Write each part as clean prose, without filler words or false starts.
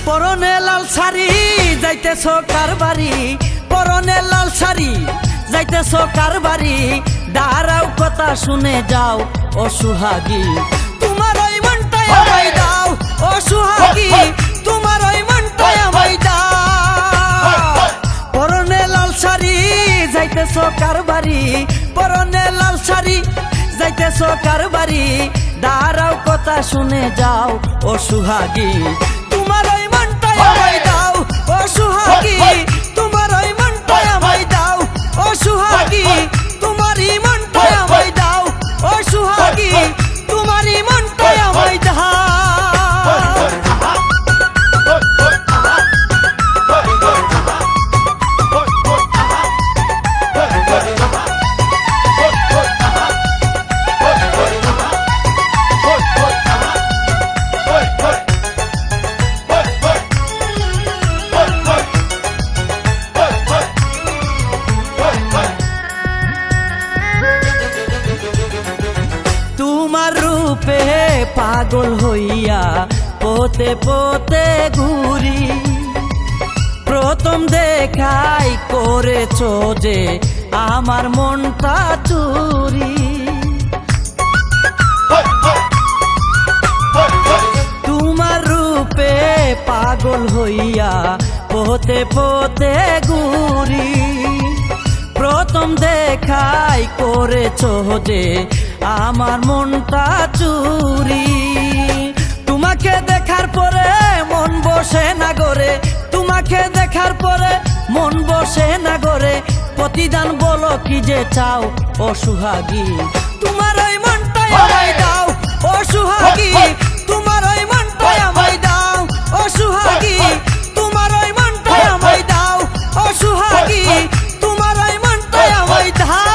পরনে লাল শাড়ি যাইতেছ কার বাড়ি, পরনে লাল শাড়ি যাইতেছ কার বাড়ি, দাঁড়াও কথা শুনে যাও ও সুহাগী, তোমার ওই মনটাই আমায় দাও ও সুহাগী, তোমার ওই মনটাই আমায় দাও। পরনে লাল শাড়ি যাইতেছ কার বাড়ি, পরনে লাল শাড়ি যাইতেছ কার বাড়ি, দাঁড়াও কথা শুনে যাও ও সুহাগী, তোমার ওই মনটাই আমায় দাও ও সুহাগী, তোমার ওই মনটাই আমায় দাও ও সুহাগী, তোমারই মনটাই আমায় দাও ও সুহাগী, তোমারই মনটাই আমায় দাও। তোমার রূপে পাগল হইয়া পোতে পোতে ঘুরি, প্রথম দেখাই করেছো যে আমার মনটা চুরি। তোমার রূপে পাগল হইয়া পোতে পোতে ঘুরি, প্রথম দেখাই করেছো যে আমার মনটা চুরি। তোমাকে দেখার পরে মন বসে না গরে, তোমাকে দেখার পরে মন বসে না গরে, প্রতিদান বলো কি যে চাও ও সুহাগী, তোমার ওই মনটাই আমায় দাও ও সুহাগী, তোমার ওই মনটাই আমায় দাও ও সুহাগী, তোমার ওই মনটাই আমায় দাও ও সুহাগী, তোমার ওই মনটাই আমায় দাও।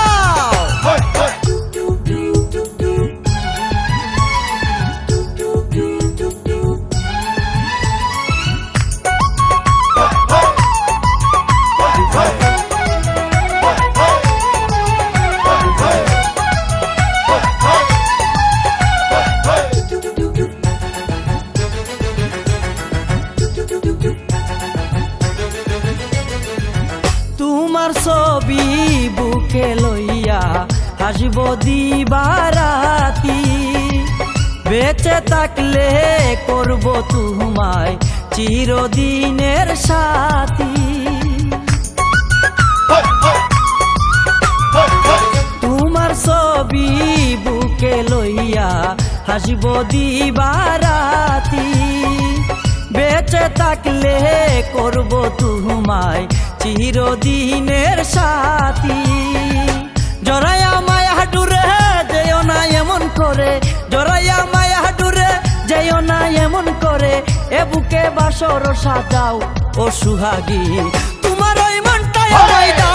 তোমার ছবি বুকে লইয়া হাসব দিবারাতি, বেঁচে থাকলে করব তোমায় চিরদিনের সাথী। তোমার ছবি বুকে লইয়া হাসব দিবারাতি, বেঁচে থাকলে করব তোমায় চিরদিনের সাথী। জরায়া মায়া ডুরে যেও না এমন করে, জরায়া মায়া ডুরে যেও না এমন করে, এ বুকে বাসর সাজাও ও সুহাগী, তোমার ওই মনটাই আমায় দাও